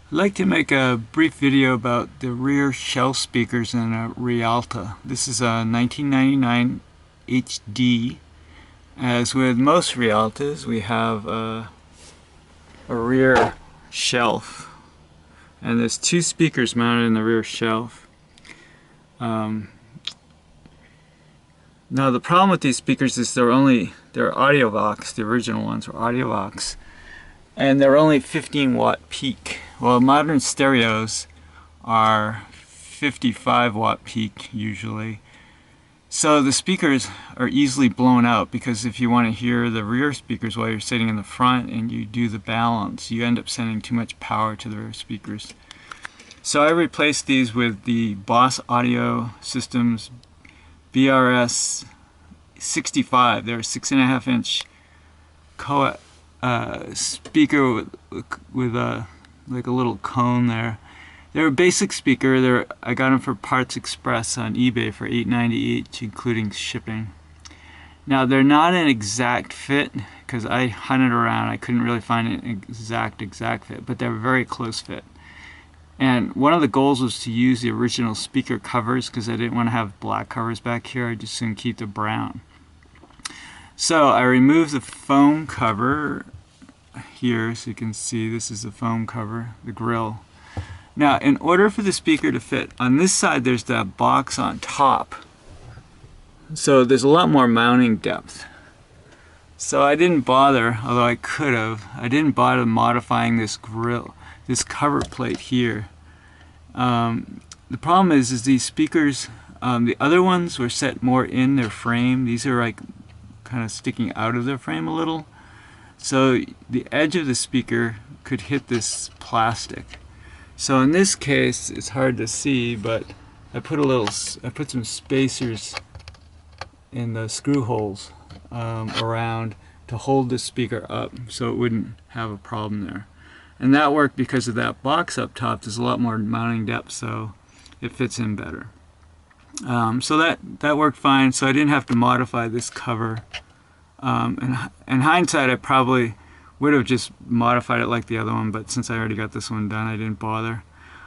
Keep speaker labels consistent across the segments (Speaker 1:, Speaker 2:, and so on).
Speaker 1: I'd like to make a brief video about the rear shelf speakers in a Rialta. This is a 1999 HD. As with most Rialtas, we have a rear shelf, and there's two speakers mounted in the rear shelf. Now the problem with these speakers is they're Audiovox. The original ones were Audiovox, and they're only 15 watt peak. Well, modern stereos are 55 watt peak usually. So the speakers are easily blown out, because if you want to hear the rear speakers while you're sitting in the front and you do the balance, you end up sending too much power to the rear speakers. So I replaced these with the Boss Audio Systems BRS65. They're a 6.5 inch speaker with a like a little cone there. They're a basic speaker. I got them for Parts Express on eBay for $8.90 each, including shipping. Now they're not an exact fit, because I hunted around. I couldn't really find an exact fit, but they're a very close fit. And one of the goals was to use the original speaker covers, because I didn't want to have black covers back here. I just soon keep the brown. So I removed the foam cover here, so you can see this is the foam cover, the grill. Now, in order for the speaker to fit, on this side there's that box on top. So there's a lot more mounting depth. So I didn't bother, although I could have, I didn't bother modifying this grill, this cover plate here. The problem is these speakers, the other ones were set more in their frame. These are like kind of sticking out of their frame a little. So the edge of the speaker could hit this plastic. So in this case, it's hard to see, but I put some spacers in the screw holes around to hold the speaker up, so it wouldn't have a problem there. And that worked because of that box up top. There's a lot more mounting depth, so it fits in better. So that worked fine. So I didn't have to modify this cover. In hindsight, I probably would have just modified it like the other one, but since I already got this one done, I didn't bother.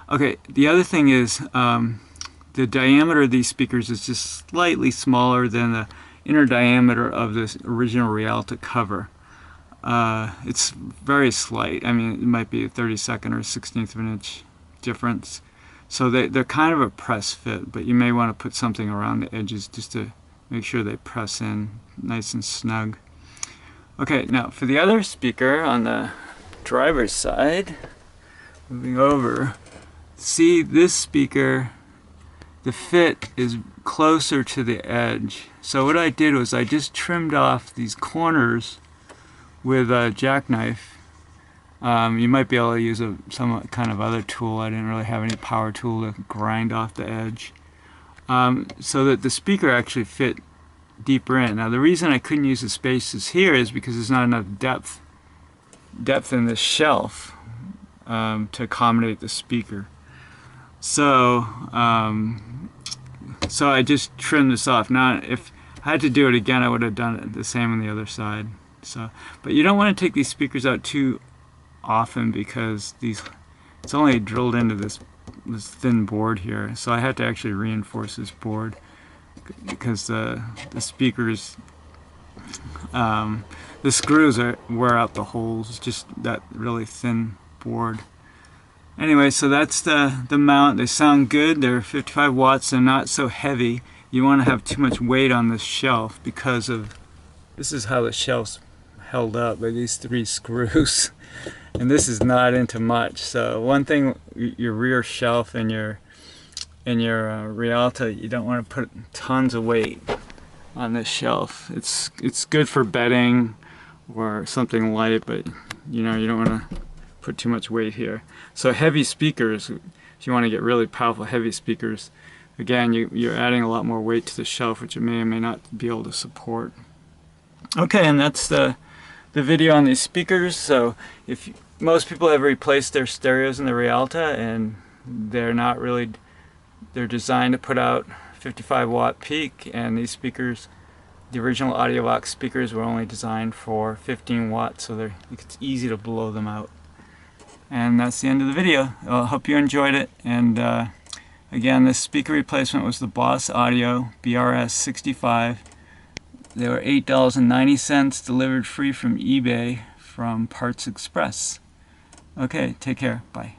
Speaker 1: Okay, the other thing is the diameter of these speakers is just slightly smaller than the inner diameter of this original Rialta cover. It's very slight. I mean, it might be a 32nd or 16th of an inch difference. So they're kind of a press fit, but you may want to put something around the edges just to make sure they press in nice and snug. Okay, now for the other speaker on the driver's side, moving over, see this speaker, the fit is closer to the edge. So what I did was I just trimmed off these corners with a jackknife. You might be able to use some kind of other tool. I didn't really have any power tool to grind off the edge, so that the speaker actually fit deeper in. Now the reason I couldn't use the spaces here is because there's not enough depth in this shelf to accommodate the speaker. So so I just trimmed this off. Now if I had to do it again, I would have done it the same on the other side. So, but you don't want to take these speakers out too often, because it's only drilled into this thin board here. So I had to actually reinforce this board, because the speakers, the screws wear out the holes, just that really thin board. Anyway, so that's the mount. They sound good. They're 55 watts. They're not so heavy. You want to have too much weight on this shelf, because of this is how the shelf's held up by these 3 screws. And this is not into much. So one thing, your rear shelf in your Rialta, you don't want to put tons of weight on this shelf. It's good for bedding or something light, but you don't want to put too much weight here. So heavy speakers, if you want to get really powerful heavy speakers, again you're adding a lot more weight to the shelf, which you may or may not be able to support. Okay, and that's the video on these speakers. So if most people have replaced their stereos in the Rialta, and they're designed to put out 55 watt peak, and these speakers, the original Audiovox speakers, were only designed for 15 watts, so it's easy to blow them out. And that's the end of the video. I hope you enjoyed it. And again, this speaker replacement was the Boss Audio BRS65. They were $8.90 delivered free from eBay from Parts Express. Okay, take care. Bye.